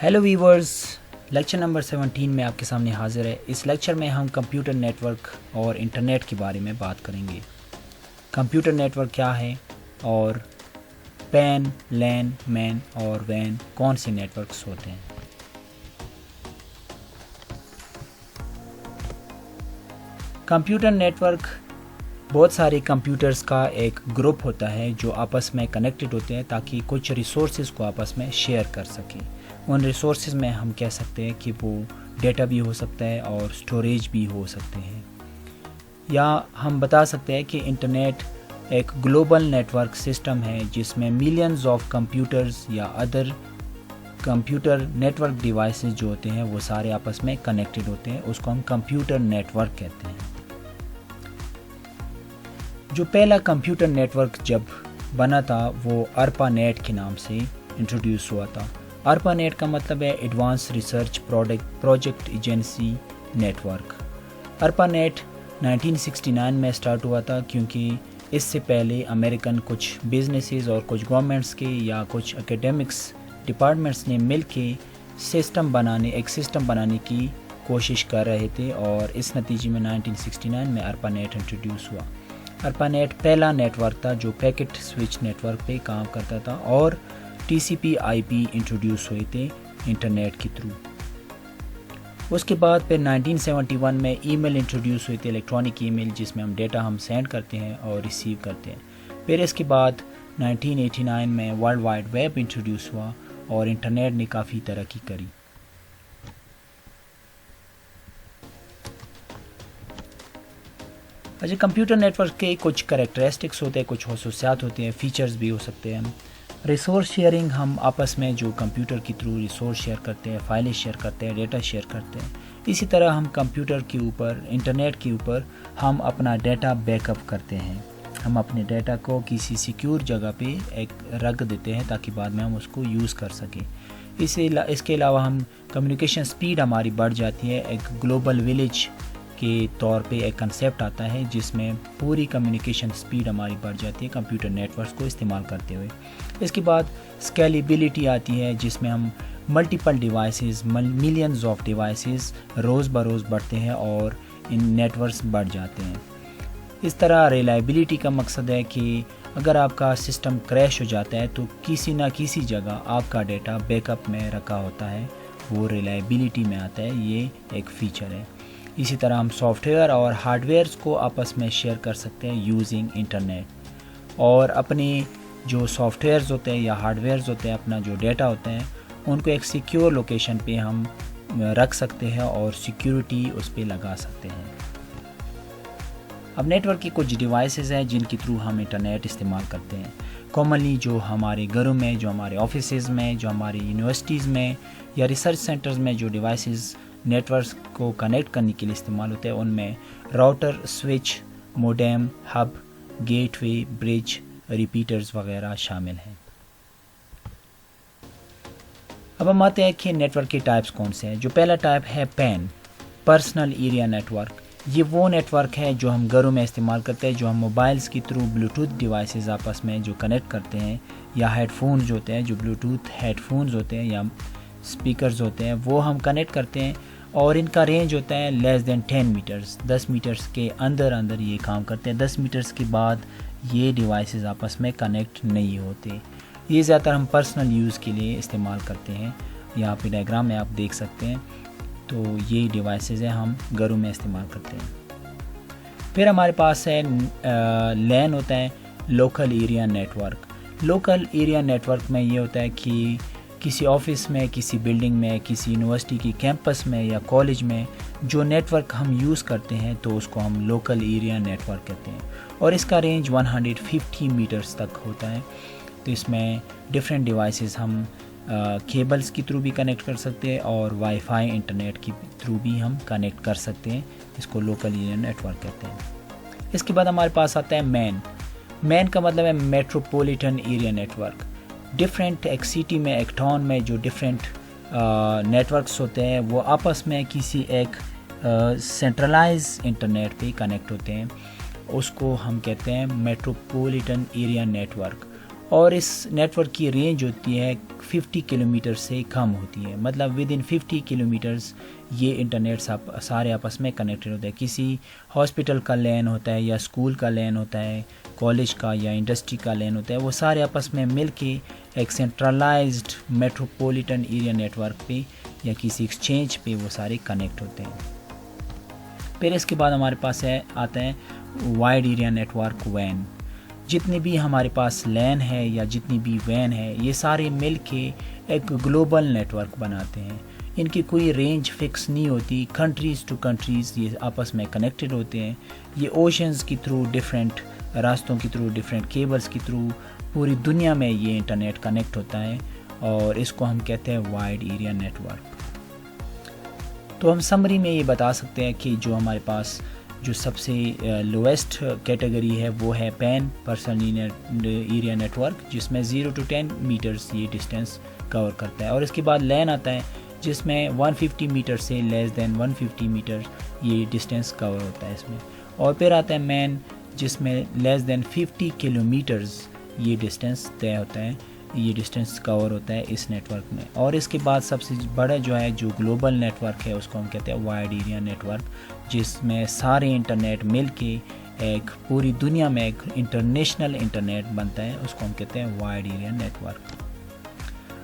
Hello viewers, lecture number 17 میں آپ کے سامنے حاضر ہے۔ اس لیکچر میں ہم کمپیوٹر نیٹ ورک اور انٹرنیٹ کے بارے میں بات کریں گے۔ کمپیوٹر نیٹ ورک کیا ہے اور پین، لین، مین اور وین کون سے نیٹ ورکس ہوتے ہیں۔ کمپیوٹر نیٹ ورک بہت سارے کمپیوٹرز کا ایک گروپ ہوتا ہے جو آپس میں کنیکٹڈ ہوتے ہیں تاکہ کچھ ریسورسز کو آپس میں شیئر کر سکیں۔ ان ریسورسز میں ہم کہہ سکتے ہیں کہ وہ ڈیٹا بھی ہو سکتا ہے اور سٹوریج بھی ہو سکتے ہیں، یا ہم بتا سکتے ہیں کہ انٹرنیٹ ایک گلوبل نیٹ ورک سسٹم ہے جس میں ملینز آف کمپیوٹرز یا other computer network devices جو ہوتے ہیں وہ سارے آپس میں کنیکٹڈ ہوتے ہیں۔ اس کو ہم کمپیوٹر نیٹ ورک کہتے ہیں۔ جو پہلا کمپیوٹر نیٹ ورک جب بنا تھا وہ ارپا نیٹ کے نام سے انٹروڈیوس ہوا تھا۔ ارپا نیٹ کا مطلب ہے advance research project agency network. ARPA net 1969 میں سٹارٹ ہوا تھا کیونکہ اس سے پہلے امریکن کچھ بزنسز اور کچھ گورنمنٹس کے یا کچھ اکیڈمکس ڈپارٹمنٹس نے مل کے ایک سسٹم بنانے کی کوشش کر رہے تھے، اور اس نتیجے میں 1969 میں ارپا نیٹ انٹروڈیوس ہوا۔ ارپا نیٹ پہلا نیٹ ورک تھا جو پیکٹ سوئچ نیٹ ورک پہ کام کرتا تھا، اور ٹی سی پی آئی پی انٹروڈیوس ہوئے تھے انٹرنیٹ کے تھرو۔ اس کے بعد پھر 1971 میں ای میل انٹروڈیوس ہوئے تھے، الیکٹرانک ای میل، جس میں ہم ڈیٹا سینڈ کرتے ہیں اور ریسیو کرتے ہیں۔ پھر اس کے بعد 1989 میں ورلڈ وائڈ ویب انٹروڈیوس ہوا اور انٹرنیٹ نے کافی ترقی کری۔ اچھا، کمپیوٹر نیٹ ورک کے کچھ کریکٹرسٹکس ہوتے ہیں، کچھ خصوصیات ہوتے ہیں، فیچرز بھی ہو سکتے ہیں۔ ریسورس شیئرنگ، ہم آپس میں جو کمپیوٹر کے تھرو ریسورس شیئر کرتے ہیں، فائلیں شیئر کرتے ہیں، ڈیٹا شیئر کرتے ہیں۔ اسی طرح ہم کمپیوٹر کے اوپر، انٹرنیٹ کے اوپر ہم اپنا ڈیٹا بیک اپ کرتے ہیں۔ ہم اپنے ڈیٹا کو کسی سیکیور جگہ پہ رکھ دیتے ہیں تاکہ بعد میں ہم اس کو یوز کر سکیں۔ اس کے علاوہ ہم کمیونیکیشن سپیڈ ہماری بڑھ جاتی ہے۔ ایک گلوبل ولیج کے طور پہ ایک کنسیپٹ آتا ہے جس میں پوری کمیونیکیشن سپیڈ ہماری بڑھ جاتی ہے کمپیوٹر نیٹ ورکس کو استعمال کرتے ہوئے۔ اس کے بعد اسکیلیبلٹی آتی ہے جس میں ہم multiple devices, millions of devices روز بروز بڑھتے ہیں اور ان نیٹ ورکس بڑھ جاتے ہیں۔ اس طرح ریلائبلٹی کا مقصد ہے کہ اگر آپ کا سسٹم کریش ہو جاتا ہے تو کسی نہ کسی جگہ آپ کا ڈیٹا بیک اپ میں رکھا ہوتا ہے، وہ ریلائبلٹی میں آتا ہے، یہ ایک فیچر ہے۔ اسی طرح ہم سافٹ ویئر اور ہارڈ ویئرس کو آپس میں شیئر کر سکتے ہیں یوزنگ انٹرنیٹ، اور اپنے جو سافٹ ویئرز ہوتے ہیں یا ہارڈ ویئرز ہوتے ہیں، اپنا جو ڈیٹا ہوتا ہے ان کو ایک سیکیور لوکیشن پہ ہم رکھ سکتے ہیں اور سیکیورٹی اس پہ لگا سکتے ہیں۔ اب نیٹ ورک کی کچھ ڈیوائسز ہیں جن کے تھرو ہم انٹرنیٹ استعمال کرتے ہیں۔ کامنلی جو ہمارے گھروں میں، جو ہمارے آفیسز میں، جو ہماری یونیورسٹیز میں یا ریسرچ سینٹرز میں جو ڈیوائسز نیٹ ورک کو کنیکٹ کرنے کے لیے استعمال ہوتے ہیں، ان میں router, switch, modem, hub, gateway, bridge, repeaters وغیرہ شامل ہیں۔ اب ہم آتے ہیں کہ نیٹ ورک کے ٹائپس کون سے ہیں۔ جو پہلا ٹائپ ہے PAN, personal area network. یہ وہ نیٹ ورک ہے جو ہم گھروں میں استعمال کرتے ہیں، جو ہم موبائلز کے تھرو بلوٹوتھ ڈیوائسز آپس میں جو کنیکٹ کرتے ہیں، یا ہیڈ فونز ہوتے ہیں، جو بلوٹوتھ ہیڈ فونز ہوتے ہیں یا اسپیکرز ہوتے ہیں، وہ ہم کنیکٹ کرتے ہیں، اور ان کا رینج ہوتا ہے لیس دین 10 میٹرز، 10 میٹرز کے اندر یہ کام کرتے ہیں۔ 10 میٹرز کے بعد یہ ڈیوائسز آپس میں کنیکٹ نہیں ہوتے۔ یہ زیادہ تر ہم پرسنل یوز کے لیے استعمال کرتے ہیں۔ یہاں پہ ڈائیگرام میں آپ دیکھ سکتے ہیں، تو یہ ڈیوائسز ہیں ہم گھروں میں استعمال کرتے ہیں۔ پھر ہمارے پاس ہے لین ہوتا ہے، local area network. Local area network میں یہ ہوتا ہے کہ کسی آفس میں، کسی بلڈنگ میں، کسی یونیورسٹی کی کیمپس میں یا کالج میں جو نیٹ ورک ہم یوز کرتے ہیں تو اس کو ہم لوکل ایریا نیٹ ورک کہتے ہیں، اور اس کا رینج 150 میٹرز تک ہوتا ہے۔ تو اس میں ڈفرینٹ ڈیوائسز ہم کیبلز کی تھرو بھی کنیکٹ کر سکتے ہیں اور وائی فائی انٹرنیٹ کی تھرو بھی ہم کنیکٹ کر سکتے ہیں۔ اس کو لوکل ایریا نیٹ ورک کہتے ہیں۔ اس کے بعد ہمارے پاس آتا ہے مین کا مطلب ہے metropolitan area network. Different ایک سٹی میں، ایک ٹاؤن میں جو ڈفرینٹ نیٹ ورکس ہوتے ہیں وہ آپس میں کسی ایک سینٹرلائز انٹرنیٹ پہ کنیکٹ ہوتے ہیں، اس کو ہم کہتے ہیں میٹروپولیٹن ایریا نیٹ ورک۔ اور اس نیٹ ورک کی رینج ہوتی ہے 50 کلومیٹر سے کم ہوتی ہے، مطلب ود ان 50 کلومیٹرز یہ انٹرنیٹ سارے آپس میں کنیکٹڈ ہوتے ہیں. کسی ہاسپٹل کا لین ہوتا ہے یا اسکول کا لین ہوتا ہے، کالج کا یا انڈسٹری کا لین ہوتا ہے، وہ سارے آپس میں مل کے ایک centralised metropolitan area network پہ یا کسی ایکسچینج پہ وہ سارے کنیکٹ ہوتے ہیں. پھر اس کے بعد ہمارے پاس آتا ہے وائڈ ایریا نیٹ ورک وین. جتنی بھی ہمارے پاس لین ہے یا جتنی بھی وین ہے، یہ سارے مل کے ایک گلوبل نیٹ ورک بناتے ہیں. ان کی کوئی رینج فکس نہیں ہوتی، کنٹریز ٹو کنٹریز یہ آپس میں کنیکٹڈ ہوتے ہیں. یہ اوشنز کی تھرو، ڈفرینٹ راستوں کی تھرو، ڈفرینٹ کیبلز کی تھرو پوری دنیا میں یہ انٹرنیٹ کنیکٹ ہوتا ہے، اور اس کو ہم کہتے ہیں وائڈ ایریا نیٹ ورک. تو ہم سمری میں یہ بتا سکتے ہیں کہ جو ہمارے پاس جو سب سے لویسٹ کیٹیگری ہے وہ ہے PAN personal area network, جس میں 0 to 10 میٹرز یہ ڈسٹینس کور کرتا ہے. اور اس کے بعد لین آتا ہے جس میں 150 میٹر سے لیس دین 150 میٹر یہ ڈسٹینس کور ہوتا ہے اس میں. اور پھر آتا ہے مین، جس میں لیس دین 50 کلومیٹرز یہ ڈسٹینس طے ہوتا ہے، یہ ڈسٹینس کور ہوتا ہے اس نیٹ ورک میں. اور اس کے بعد سب سے بڑا جو ہے جو گلوبل نیٹ ورک ہے اس کو ہم کہتے ہیں وائڈ ایریا نیٹ ورک، جس میں سارے انٹرنیٹ مل کے ایک پوری دنیا میں ایک انٹرنیشنل انٹرنیٹ بنتا ہے، اس کو ہم کہتے ہیں وائڈ ایریا نیٹ ورک.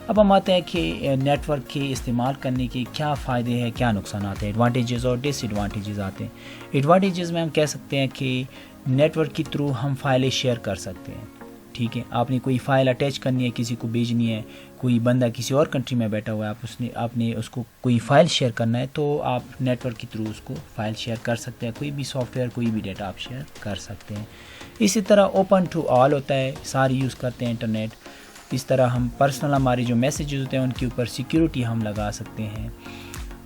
اب ہم آتے ہیں کہ نیٹ ورک کے استعمال کرنے کے کیا فائدے ہیں، کیا نقصانات ہیں، ایڈوانٹیجز اور ڈس ایڈوانٹیجز آتے ہیں. ایڈوانٹیجز میں ہم کہہ سکتے ہیں کہ نیٹ ورک کے تھرو ہم فائلیں شیئر کر سکتے ہیں. ٹھیک ہے، آپ نے کوئی فائل اٹیچ کرنی ہے، کسی کو بھیجنی ہے، کوئی بندہ کسی اور کنٹری میں بیٹھا ہوا ہے، آپ نے اس کو کوئی فائل شیئر کرنا ہے، تو آپ نیٹ ورک کے تھرو اس کو فائل شیئر کر سکتے ہیں. کوئی بھی سافٹ ویئر، کوئی بھی ڈیٹا آپ شیئر کر سکتے ہیں. اسی طرح اوپن ٹو آل ہوتا ہے، سارے یوز کرتے ہیں انٹرنیٹ. اس طرح ہم پرسنل ہمارے جو میسیجز ہوتے ہیں ان کے اوپر سیکیورٹی ہم لگا سکتے ہیں.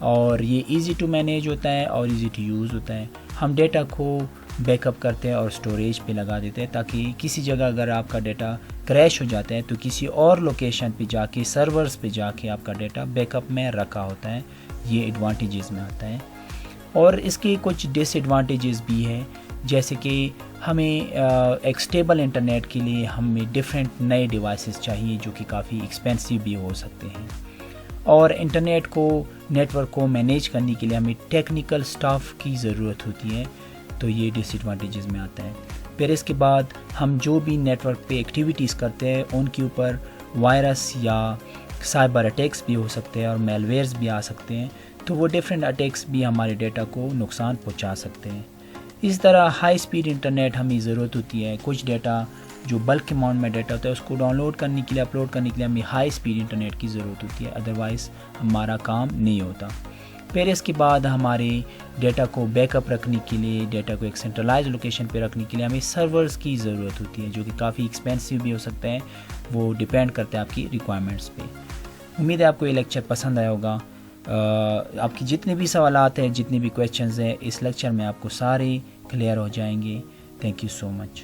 اور یہ ایزی ٹو مینیج ہوتا ہے اور ایزی ٹو یوز ہوتا ہے. ہم ڈیٹا کو بیک اپ کرتے ہیں اور اسٹوریج پہ لگا دیتے ہیں، تاکہ کسی جگہ اگر آپ کا ڈیٹا کریش ہو جاتا ہے تو کسی اور لوکیشن پہ جا کے، سرورز پہ جا کے آپ کا ڈیٹا بیک اپ میں رکھا ہوتا ہے. یہ ایڈوانٹیجز میں آتا ہے. اور اس کے کچھ ڈس ایڈوانٹیجز بھی ہے، جیسے کہ ہمیں ایک اسٹیبل انٹرنیٹ کے لیے ہمیں ڈفرینٹ نئے ڈیوائسز چاہیے جو کہ کافی ایکسپینسو بھی ہو سکتے ہیں. اور انٹرنیٹ کو، نیٹ ورک کو مینیج کرنے کے لیے ہمیں ٹیکنیکل سٹاف کی ضرورت ہوتی ہے، تو یہ ڈس ایڈوانٹیجز میں آتا ہے. پھر اس کے بعد ہم جو بھی نیٹ ورک پہ ایکٹیویٹیز کرتے ہیں ان کے اوپر وائرس یا سائبر اٹیکس بھی ہو سکتے ہیں اور میل ویئرز بھی آ سکتے ہیں، تو وہ ڈفرینٹ اٹیکس بھی ہمارے ڈیٹا کو نقصان پہنچا سکتے ہیں. اس طرح ہائی سپیڈ انٹرنیٹ ہمیں ضرورت ہوتی ہے. کچھ ڈیٹا جو بلک اماؤنٹ میں ڈیٹا ہوتا ہے اس کو ڈاؤن لوڈ کرنے کے لیے، اپلوڈ کرنے کے لیے ہمیں ہائی سپیڈ انٹرنیٹ کی ضرورت ہوتی ہے، ادروائز ہمارا کام نہیں ہوتا. پھر اس کے بعد ہمارے ڈیٹا کو بیک اپ رکھنے کے لیے، ڈیٹا کو ایک سینٹرلائز لوکیشن پہ رکھنے کے لیے ہمیں سرورز کی ضرورت ہوتی ہے، جو کہ کافی ایکسپینسو بھی ہو سکتا ہے. وہ ڈیپینڈ کرتا ہے آپ کی ریکوائرمنٹس پہ. امید ہے آپ کو یہ لیکچر پسند آیا ہوگا. آپ کی جتنے بھی سوالات ہیں، جتنے بھی کویشچنز ہیں، اس لیکچر میں آپ کو سارے کلیئر ہو جائیں گے. Thank you so much.